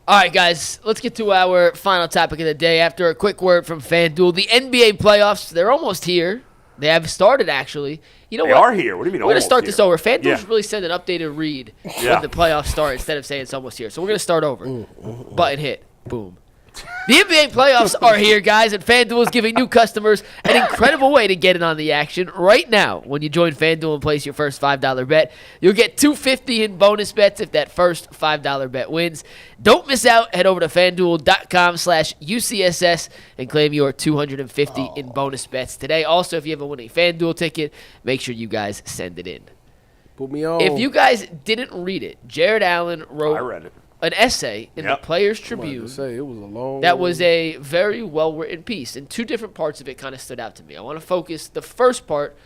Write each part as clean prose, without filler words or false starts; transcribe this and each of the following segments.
All right, guys, let's get to our final topic of the day. After a quick word from FanDuel, the NBA playoffs, they're almost here. They have started, actually. You know They are here. What do you mean We're going to start this over. FanDuel Yeah. should really send an updated read when the playoffs start instead of saying it's almost here. So we're going to start over. Button hit. Boom. The NBA playoffs are here, guys, and FanDuel is giving new customers an incredible way to get in on the action. Right now, when you join FanDuel and place your first $5 bet, you'll get $250 in bonus bets if that first $5 bet wins. Don't miss out. Head over to FanDuel.com/UCSS and claim your $250 in bonus bets today. Also, if you have a winning FanDuel ticket, make sure you guys send it in. Put me on. If you guys didn't read it, Jarrett Allen wrote I read it. an essay in the Players Tribune. It was a long. That was a very well-written piece, and two different parts of it kind of stood out to me. I want to focus the first part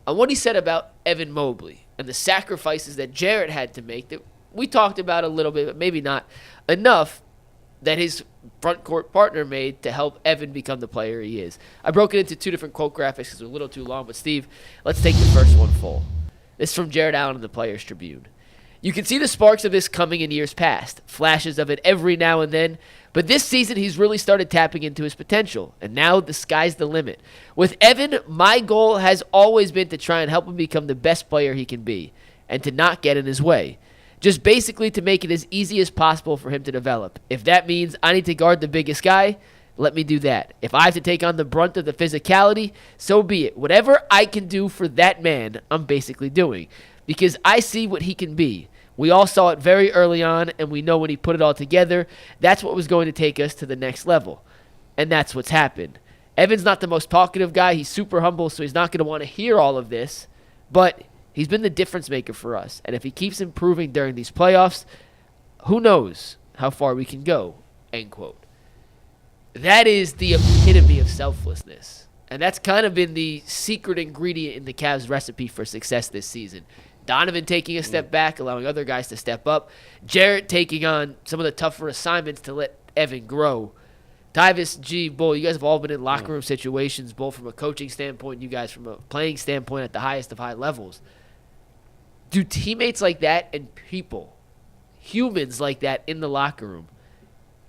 on what he said about Evan Mobley and the sacrifices that Jarrett had to make that we talked about a little bit, but maybe not enough, that his front court partner made to help Evan become the player he is. I broke it into two different quote graphics because it was a little too long, but Steve, let's take the first one full. This is from Jarrett Allen in the Players Tribune. You can see the sparks of this coming in years past, flashes of it every now and then, but this season he's really started tapping into his potential, and now the sky's the limit. With Evan, my goal has always been to try and help him become the best player he can be, and to not get in his way. Just basically to make it as easy as possible for him to develop. If that means I need to guard the biggest guy, let me do that. If I have to take on the brunt of the physicality, so be it. Whatever I can do for that man, I'm basically doing. Because I see what he can be. We all saw it very early on, and we know when he put it all together, that's what was going to take us to the next level. And that's what's happened. Evan's not the most talkative guy. He's super humble, so he's not going to want to hear all of this. But he's been the difference maker for us. And if he keeps improving during these playoffs, who knows how far we can go, end quote. That is the epitome of selflessness. And that's kind of been the secret ingredient in the Cavs' recipe for success this season. Donovan taking a step back, allowing other guys to step up. Jarrett taking on some of the tougher assignments to let Evan grow. Tyvis, G, Bull, you guys have all been in locker room situations, both from a coaching standpoint, you guys from a playing standpoint at the highest of high levels. Do teammates like that and people, humans like that in the locker room,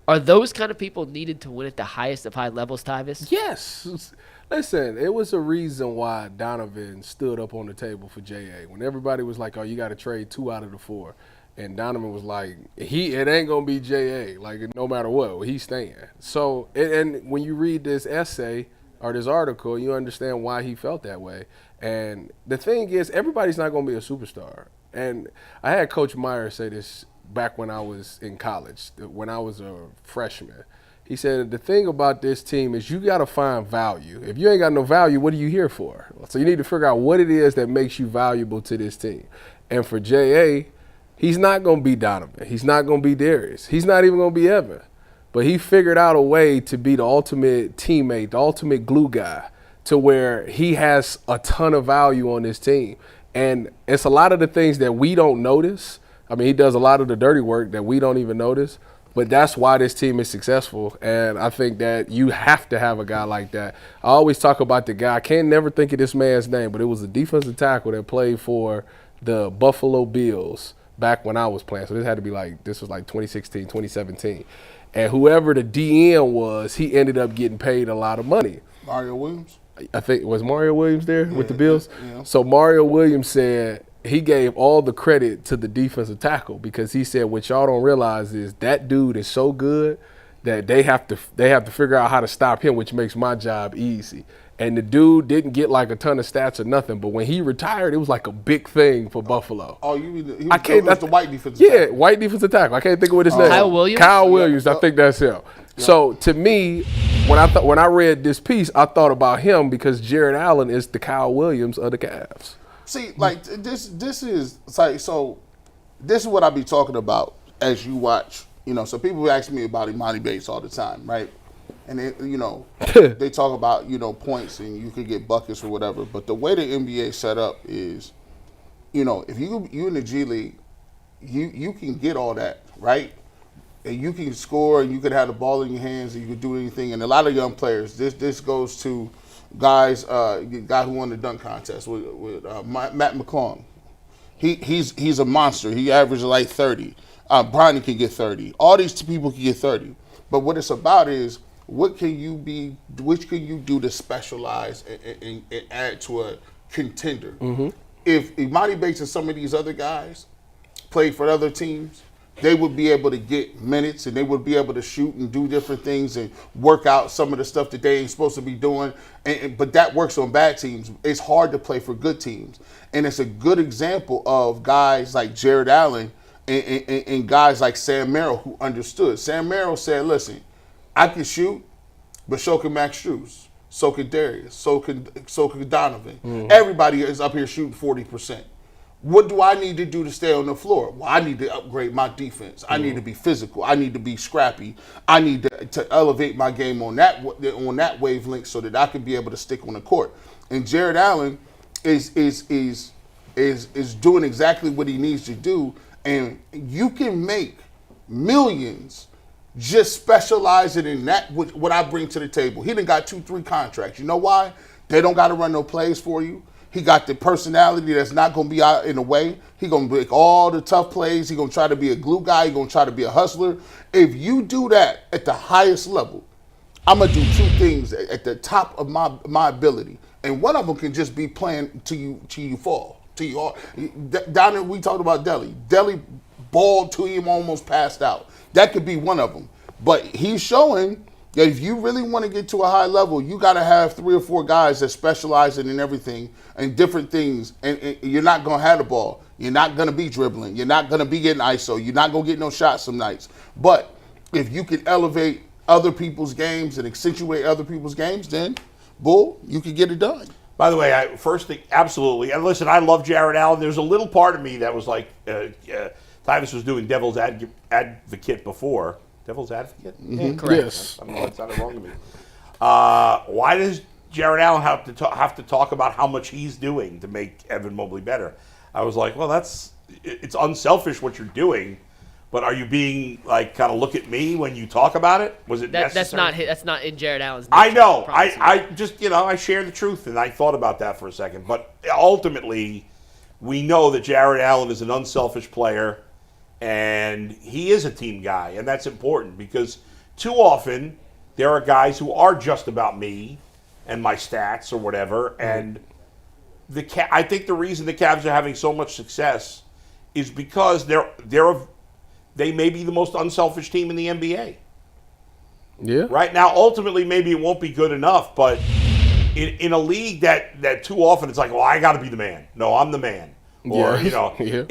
are those kind of people needed to win at the highest of high levels, Tyvis? Yes. Listen, it was a reason why Donovan stood up on the table for J.A. When everybody was like, oh, you got to trade 2 out of the 4. And Donovan was like, it ain't going to be J.A. Like, no matter what, he's staying. So, and when you read this essay or this article, you understand why he felt that way. And the thing is, everybody's not going to be a superstar. And I had Coach Meyer say this back when I was in college, when I was a freshman. He said, the thing about this team is you got to find value. If you ain't got no value, what are you here for? So you need to figure out what it is that makes you valuable to this team. And for J.A., he's not going to be Donovan. He's not going to be Darius. He's not even going to be Evan. But he figured out a way to be the ultimate teammate, the ultimate glue guy, to where he has a ton of value on this team. And it's a lot of the things that we don't notice. I mean, he does a lot of the dirty work that we don't even notice. But that's why this team is successful, and I think that you have to have a guy like that. I always talk about the guy. I can't never think of this man's name, but it was a defensive tackle that played for the Buffalo Bills back when I was playing. So this was like 2016, 2017. And whoever the DN was, he ended up getting paid a lot of money. Mario Williams? I think, was Mario Williams there with the Bills? Yeah. So Mario Williams said he gave all the credit to the defensive tackle because he said what y'all don't realize is that dude is so good that they have to figure out how to stop him, which makes my job easy. And the dude didn't get like a ton of stats or nothing, but when he retired, it was like a big thing for Buffalo. Oh, you mean he was the white defensive tackle? Yeah, white defensive tackle. I can't think of what his name is. Kyle Williams? Kyle Williams, I think that's him. Yeah. So to me, when I read this piece, I thought about him because Jarrett Allen is the Kyle Williams of the Cavs. See, like this is like so. This is what I be talking about as you watch. You know, so people ask me about Imani Bates all the time, right? And they talk about points and you could get buckets or whatever. But the way the NBA set up is, if you in the G League, you can get all that, right? And you can score and you could have the ball in your hands and you could do anything. And a lot of young players, this goes to guys, guy who won the dunk contest with Matt McClung. He's a monster. He averages like 30. Bronny can get 30. All these people can get 30. But what it's about is which can you do to specialize and add to a contender? Mm-hmm. If Imani Bates and some of these other guys played for other teams, they would be able to get minutes and they would be able to shoot and do different things and work out some of the stuff that they ain't supposed to be doing. But that works on bad teams. It's hard to play for good teams. And it's a good example of guys like Jarrett Allen and guys like Sam Merrill who understood. Sam Merrill said, listen, I can shoot, but so can Max Strus. So can Darius. So can Donovan. Mm-hmm. Everybody is up here shooting 40%. What do I need to do to stay on the floor? Well, I need to upgrade my defense. I need to be physical. I need to be scrappy. I need to elevate my game on that wavelength so that I can be able to stick on the court. And Jarrett Allen is doing exactly what he needs to do. And you can make millions just specializing in that, what I bring to the table. He done got 2-3 contracts. You know why? They don't got to run no plays for you. He got the personality that's not going to be out in the way. He going to make all the tough plays. He going to try to be a glue guy. He going to try to be a hustler. If you do that at the highest level, I'm going to do 2 things at the top of my ability. And one of them can just be playing till you fall. Till you all. Down there, we talked about Delly. Delly balled till him almost passed out. That could be one of them. But he's showing that if you really want to get to a high level, you got to have 3 or 4 guys that specialize in everything and different things. And you're not going to have the ball. You're not going to be dribbling. You're not going to be getting ISO. You're not going to get no shots some nights. But if you can elevate other people's games and accentuate other people's games, then, bull, you can get it done. By the way, first thing, absolutely. And listen, I love Jarrett Allen. There's a little part of me that was like, Tyvus was doing devil's advocate before. Devil's advocate? Mm-hmm. Yeah, correct. Yes. I don't know, that sounded wrong to me. Why does Jarrett Allen have to talk about how much he's doing to make Evan Mobley better? I was like, well, it's unselfish what you're doing, but are you being like, kind of look at me when you talk about it? Was it necessary? That's not in Jarrett Allen's nature, I know. I I just, I share the truth, and I thought about that for a second. But ultimately, we know that Jarrett Allen is an unselfish player, and he is a team guy, and that's important because too often there are guys who are just about me and my stats or whatever, and I think the reason the Cavs are having so much success is because they may be the most unselfish team in the NBA. Yeah. Right now, ultimately, maybe it won't be good enough, but in a league that too often it's like, well, I got to be the man. No, I'm the man. Or, Yeah.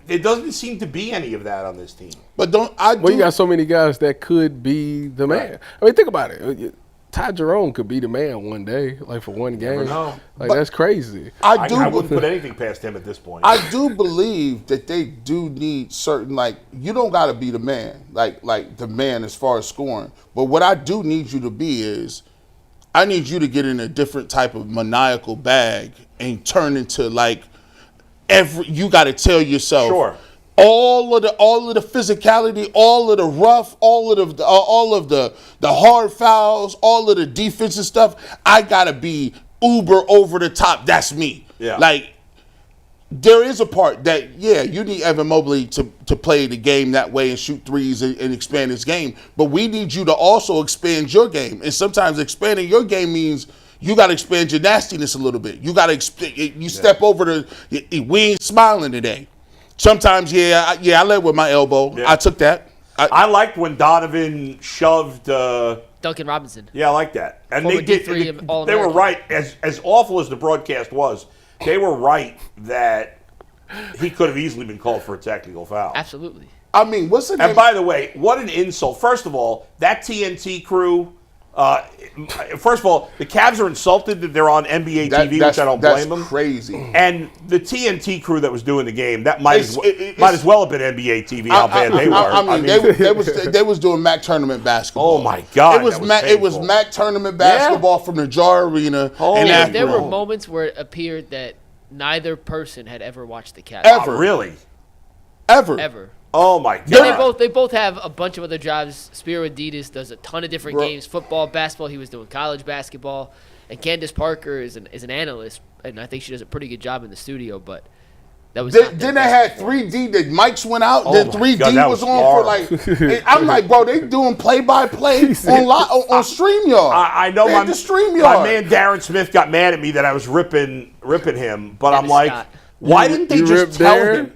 It doesn't seem to be any of that on this team. But you got so many guys that could be the man. Right. I mean, think about it. Ty Jerome could be the man one day, like for one game. Never know. Like, that's crazy. I wouldn't put anything past him at this point. I do believe that they do need certain, like, you don't got to be the man, like the man as far as scoring. But what I do need you to be is, I need you to get in a different type of maniacal bag and turn into like you got to tell yourself. Sure. All of the physicality, all of the rough, all of the hard fouls, all of the defensive stuff, I gotta be uber over the top. That's me. Yeah. Like, there is a part that, you need Evan Mobley to play the game that way and shoot threes and expand his game. But we need you to also expand your game. And sometimes expanding your game means you got to expand your nastiness a little bit. You got to step over we ain't smiling today. Sometimes, I led with my elbow. Yeah. I took that. I liked when Donovan shoved Duncan Robinson. Yeah, I like that. And Former they D3 they were right. As awful as the broadcast was, they were right that he could have easily been called for a technical foul. Absolutely. I mean, what's the name? And by the way, what an insult. First of all, that TNT crew, first of all, the Cavs are insulted that they're on NBA TV, which I don't blame them. That's crazy. And the TNT crew that was doing the game, that might as well have been NBA TV. How bad they were. I mean, they was doing MAC tournament basketball. Oh my God, it was MAC tournament basketball from the Jar Arena. And there were moments where it appeared that neither person had ever watched the Cavs. Ever. Really? Ever. Oh my God! They both have a bunch of other jobs. Spiro Adidas does a ton of different games: football, basketball. He was doing college basketball, and Candace Parker is an analyst, and I think she does a pretty good job in the studio. But That was Then they had 3D. The mics went out. Oh Then my 3D God, that was was on horrible. for like. I'm like, bro, they doing play-by-play on StreamYard. I know They my had the StreamYard. my man Darren Smith got mad at me that I was ripping him, but I'm Dennis like, Scott. why didn't they You just ripped tell Darren? him?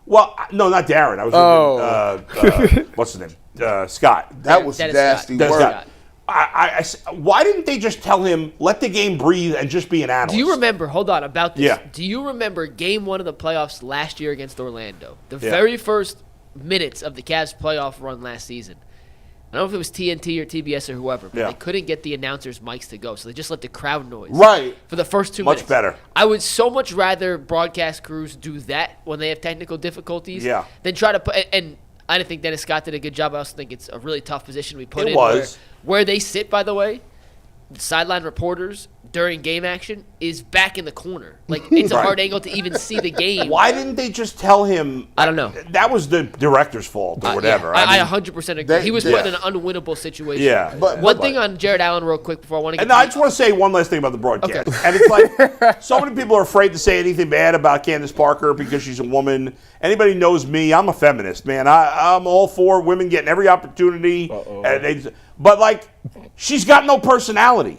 Well, no, not Darren. I was ripping, what's his name? Scott. That was Dennis nasty Scott. work. Dennis Scott. Why didn't they just tell him, let the game breathe and just be an analyst? Do you remember, hold on, about this. Yeah. Do you remember game 1 of the playoffs last year against Orlando? The Yeah. very first minutes of the Cavs playoff run last season. I don't know if it was TNT or TBS or whoever, but Yeah. they couldn't get the announcers' mics to go, so they just let the crowd noise. Right. For the first 2 Much minutes. better. I would so much rather broadcast crews do that when they have technical difficulties Yeah. than try to put – and I didn't think Dennis Scott did a good job. I also think it's a really tough position we put It in. was. Where they sit, by the way, sideline reporters during game action is back in the corner. Like, it's a Right. hard angle to even see the game. Why didn't they just tell him? I don't know. That was the director's fault or whatever. Yeah, I mean, 100% agree. He was they- put in an unwinnable situation. Yeah. But- One thing on Jarrett Allen real quick before I want to get And I just want to say one last thing about the broadcast. Okay. And it's like, so many people are afraid to say anything bad about Candace Parker because she's a woman. Anybody knows me, I'm a feminist, man. I'm all for women getting every opportunity. But, like, she's got no personality.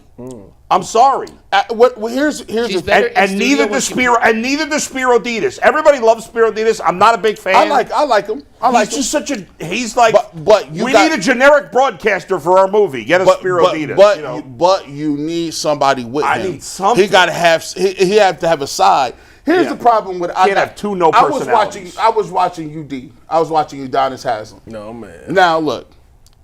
I'm sorry. Here's She's the better in And studio neither when the she- Spiro Ditas. Everybody loves Spiro Ditas. I'm not a big fan. I like him. I like He's him. just such a. He's like. But you we got- need a generic broadcaster for our movie. Get a Spiro Ditas. But, you know? but you need somebody with I him. need something. He got to have. He have to have a side. Here's Yeah. the problem with. Can't have two no I was watching. personalities. I was watching UD. I was watching Udonis Haslam. No, man. Now look,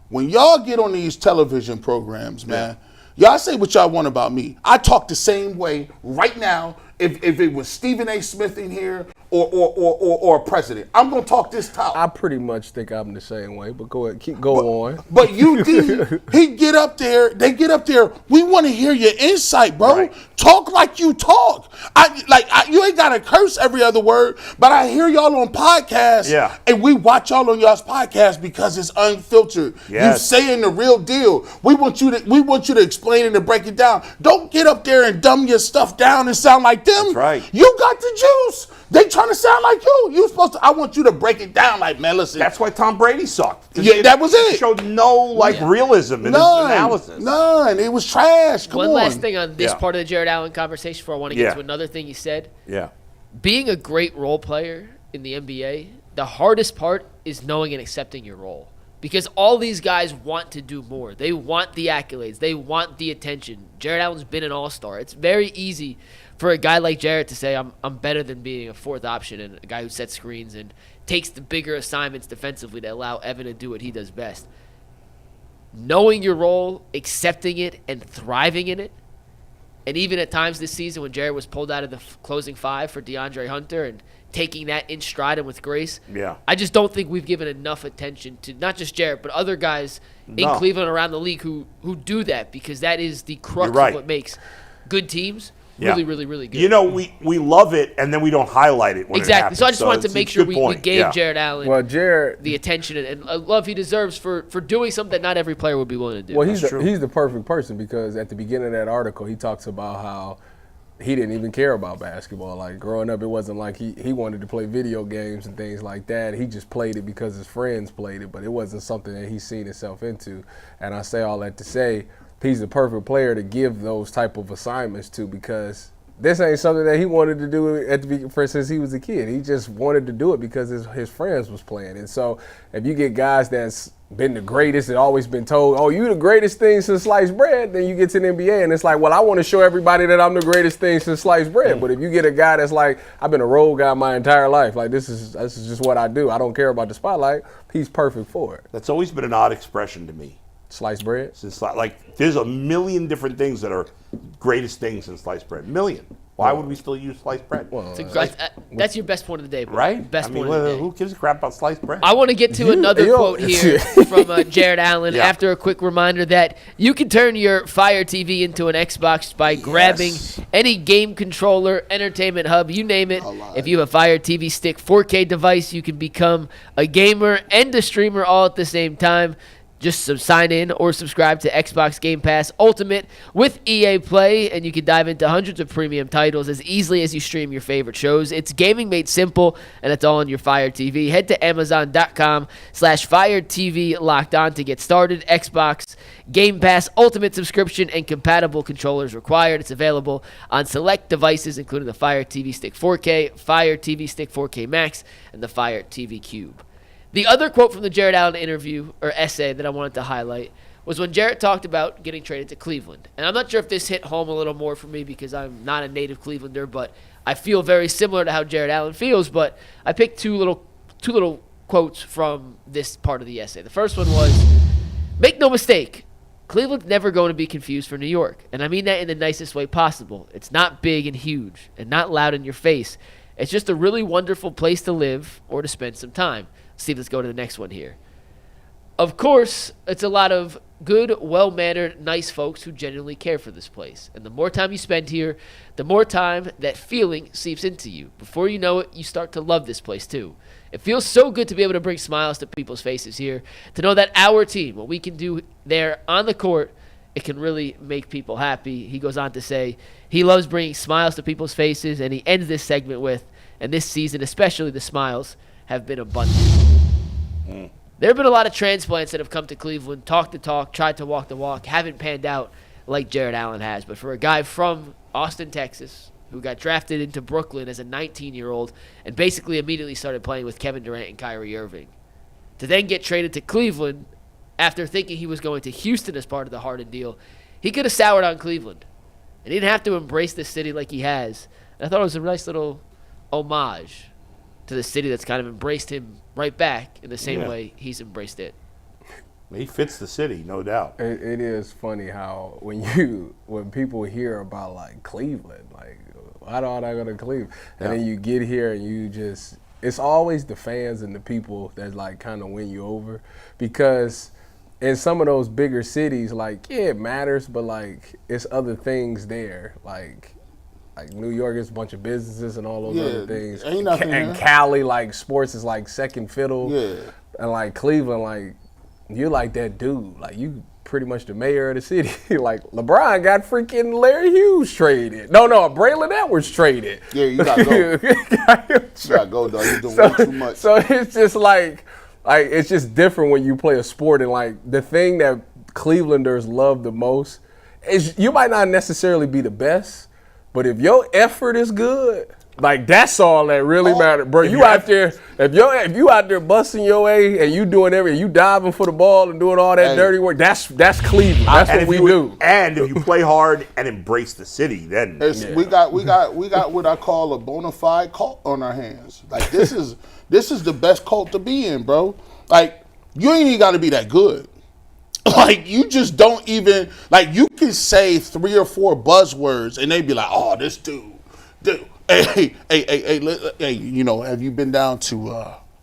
when y'all get on these television programs, man, y'all say what y'all want about me. I talk the same way right now. If it was Stephen A. Smith in here or a president, I'm gonna talk this talk. I pretty much think I'm the same way, but go ahead, go on. But UD, he get up there. They get up there. We want to hear your insight, bro. Right. Talk like you talk. You ain't gotta curse every other word, but I hear y'all on podcasts. Yeah. And we watch y'all on y'all's podcast because it's unfiltered. Yes. You saying the real deal. We want you to explain it and break it down. Don't get up there and dumb your stuff down and sound like them. That's right. You got the juice. They trying to sound like you. You supposed to. I want you to break it down like, man, listen. That's why Tom Brady sucked. 'Cause Yeah, that was it. Showed no realism in his analysis. None. It was trash. Come One on. last thing on this Yeah. part of the Jarrett Allen conversation before I want to get Yeah. to another thing you said. Yeah. Being a great role player in the NBA, the hardest part is knowing and accepting your role. Because all these guys want to do more. They want the accolades. They want the attention. Jarrett Allen's been an all-star. It's very easy for a guy like Jarrett to say, I'm better than being a fourth option and a guy who sets screens and takes the bigger assignments defensively to allow Evan to do what he does best. Knowing your role, accepting it, and thriving in it, and even at times this season when Jarrett was pulled out of the closing five for DeAndre Hunter and taking that in stride and with grace, Yeah. I just don't think we've given enough attention to not just Jarrett, but other guys in No. Cleveland around the league who do that, because that is the crux You're right. of what makes good teams Yeah. really, really, really good. You know, we love it, and then we don't highlight it when it exactly. happens. So I just wanted to it's make a sure good we point. gave Yeah. Jarrett Allen Well, Jarrett, the attention and love he deserves for doing something that not every player would be willing to do. well, he's That's true. he's the perfect person because at the beginning of that article, he talks about how he didn't even care about basketball. Like growing up, it wasn't like he wanted to play video games and things like that. He just played it because his friends played it, but it wasn't something that he's seen himself into. And I say all that to say he's the perfect player to give those type of assignments to, because this ain't something that he wanted to do at the since he was a kid. He just wanted to do it because his friends was playing. And so if you get guys that's been the greatest and always been told, oh, you the greatest thing since sliced bread, then you get to the NBA and it's like, well, I want to show everybody that I'm the greatest thing since sliced bread. But if you get a guy that's like, I've been a role guy my entire life, like this is just what I do, I don't care about the spotlight, he's perfect for it. That's always been an odd expression to me. Sliced bread? Since like there's a million different things that are greatest things in sliced bread. Million. Why would we still use sliced bread? It's a great- that's your best point of the day, bro. Right? Best I mean, point of the day. who gives a crap about sliced bread? I want to get to another yo. quote here from Jarrett Allen Yeah. after a quick reminder that you can turn your Fire TV into an Xbox by grabbing any game controller, entertainment hub, you name it. If you have a Fire TV Stick 4K device, you can become a gamer and a streamer all at the same time. Just sign in or subscribe to Xbox Game Pass Ultimate with EA Play, and you can dive into hundreds of premium titles as easily as you stream your favorite shows. It's gaming made simple, and it's all on your Fire TV. Head to Amazon.com/Fire TV Locked On to get started. Xbox Game Pass Ultimate subscription and compatible controllers required. It's available on select devices, including the Fire TV Stick 4K, Fire TV Stick 4K Max, and the Fire TV Cube. The other quote from the Jarrett Allen interview, or essay, that I wanted to highlight was when Jarrett talked about getting traded to Cleveland. And I'm not sure if this hit home a little more for me because I'm not a native Clevelander, but I feel very similar to how Jarrett Allen feels. But I picked two little quotes from this part of the essay. The first one was, "Make no mistake, Cleveland's never going to be confused for New York. And I mean that in the nicest way possible. It's not big and huge and not loud in your face. It's just a really wonderful place to live or to spend some time." Steve, let's go to the next one here. Of course, it's a lot of good, well-mannered, nice folks who genuinely care for this place. And the more time you spend here, the more time that feeling seeps into you. Before you know it, you start to love this place too. It feels so good to be able to bring smiles to people's faces here, to know that our team, what we can do there on the court, it can really make people happy. He goes on to say he loves bringing smiles to people's faces, and he ends this segment with, and this season, especially the smiles, have been abundant. There have been a lot of transplants that have come to Cleveland, talked the talk, tried to walk the walk, haven't panned out like Jarrett Allen has. But for a guy from Austin, Texas, who got drafted into Brooklyn as a 19-year-old and basically immediately started playing with Kevin Durant and Kyrie Irving, to then get traded to Cleveland after thinking he was going to Houston as part of the Harden deal, he could have soured on Cleveland. And he didn't have to embrace the city like he has. And I thought it was a nice little homage to the city that's kind of embraced him right back in the same way he's embraced it. He fits the city, no doubt. It is funny how when people hear about like Cleveland, like why don't I go to Cleveland? And then you get here and it's always the fans and the people that like kind of win you over, because in some of those bigger cities, like it matters, but like it's other things there, like New York is a bunch of businesses and all those other things. Ain't nothing and Cali, like sports is like second fiddle. Yeah. And like Cleveland, like you're like that dude. Like you pretty much the mayor of the city. Like LeBron got freaking Larry Hughes traded. No, Braylon Edwards traded. Yeah, you gotta go. You gotta go, dog. You're doing way too much. So it's just like it's just different when you play a sport, and like the thing that Clevelanders love the most is you might not necessarily be the best, but if your effort is good, like that's all that really matters, bro. You out there, if you out there busting your way and you doing everything, you diving for the ball and doing all that dirty work, that's Cleveland. That's what we do. And if you play hard and embrace the city, then we got what I call a bona fide cult on our hands. Like this is the best cult to be in, bro. Like you ain't even got to be that good. Like you just don't even like you can say 3 or 4 buzzwords and they be like, oh, this dude. Hey, you know, have you been down to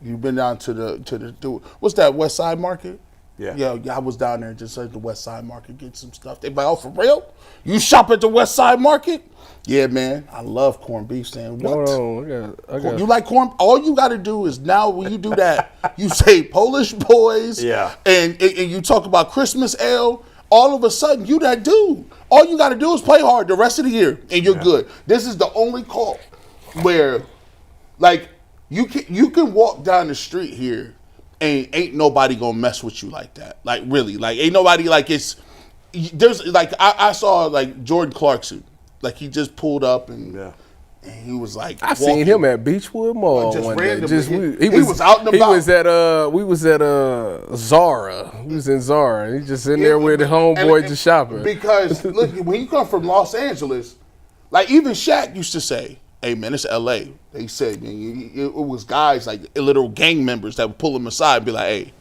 the what's that, West Side Market? Yeah, I was down there just at the West Side Market, get some stuff. They be like, oh, for real? You shop at the West Side Market? Yeah, man, I love corned beef sandwich. No, I got you like corn? All you got to do is now when you do that, you say Polish boys, and you talk about Christmas ale. All of a sudden, you that dude. All you got to do is play hard the rest of the year, and you're good. This is the only call where, like, you can walk down the street here, and ain't nobody gonna mess with you like that. Like, really, like, ain't nobody like there's like I saw like Jordan Clarkson, like he just pulled up and he was like, I seen him at Beechwood Mall just one randomly. day. He was out and about. We was at Zara. We was in Zara. He just in there with the homeboy just shopping. Because look, when you come from Los Angeles, like even Shaq used to say, "Hey man, it's L.A." They said, man, it was guys like literal gang members that would pull him aside and be like, "Hey,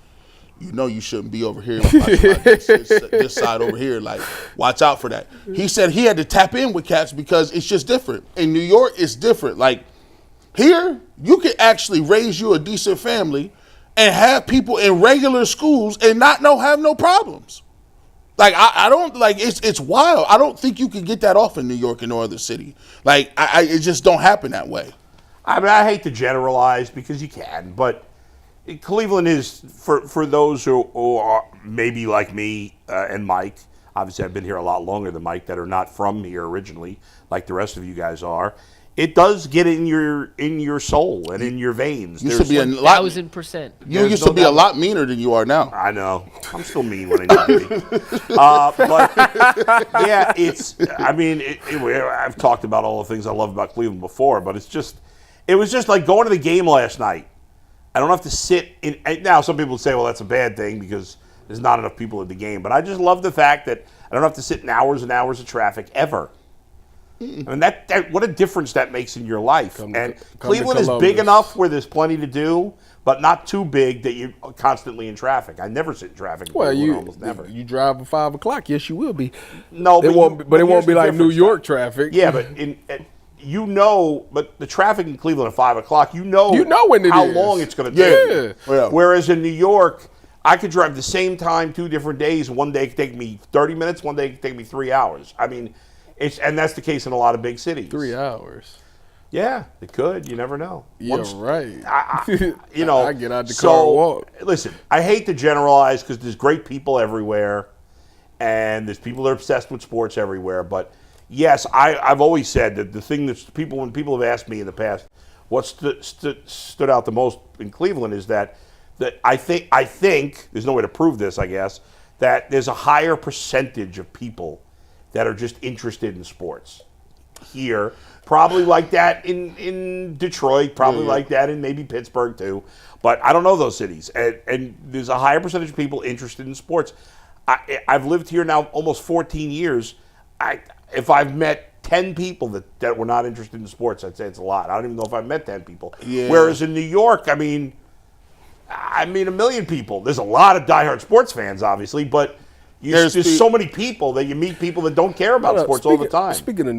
you know you shouldn't be over here. This side over here. Like, watch out for that." He said he had to tap in with cats because it's just different. In New York, it's different. Like, here, you can actually raise you a decent family and have people in regular schools and not have no problems. Like, I don't, like, it's wild. I don't think you can get that off in New York and no other city. Like, it just don't happen that way. I mean, I hate to generalize because you can, but Cleveland is, for those who are maybe like me and Mike, obviously I've been here a lot longer than Mike, that are not from here originally, like the rest of you guys are. It does get in your soul and in your veins. You should be a lot. 1,000%. You used to be a lot meaner than you are now. I know. I'm still mean when I need to be. But yeah, I've talked about all the things I love about Cleveland before, but it was just like going to the game last night. I don't have to sit in. Now, some people say, well, that's a bad thing because there's not enough people at the game. But I just love the fact that I don't have to sit in hours and hours of traffic ever. I mean, that what a difference that makes in your life. Cleveland is big enough where there's plenty to do, but not too big that you're constantly in traffic. I never sit in traffic. Well, almost never. You drive at 5 o'clock. Yes, you will be. No, it won't be like New York traffic. Yeah, but but the traffic in Cleveland at 5 o'clock, you know when it how is. long it's going to take. Yeah. Whereas in New York, I could drive the same time 2 different days. One day it could take me 30 minutes. One day it could take me 3 hours. I mean, and that's the case in a lot of big cities. 3 hours. Yeah, it could. You never know. Yeah, right. I get out the car and walk. Listen, I hate to generalize because there's great people everywhere, and there's people that are obsessed with sports everywhere. But yes, I've always said that the thing that when people have asked me in the past, what stood out the most in Cleveland is that I think there's no way to prove this, I guess, that there's a higher percentage of people that are just interested in sports here. Probably like that in Detroit, probably like that in maybe Pittsburgh too. But I don't know those cities. And there's a higher percentage of people interested in sports. I've lived here now almost 14 years. If I've met 10 people that were not interested in sports, I'd say it's a lot. I don't even know if I've met 10 people. Yeah. Whereas in New York, I mean, a million people. There's a lot of diehard sports fans, obviously, but there's so many people that you meet people that don't care about sports all the time. Speaking of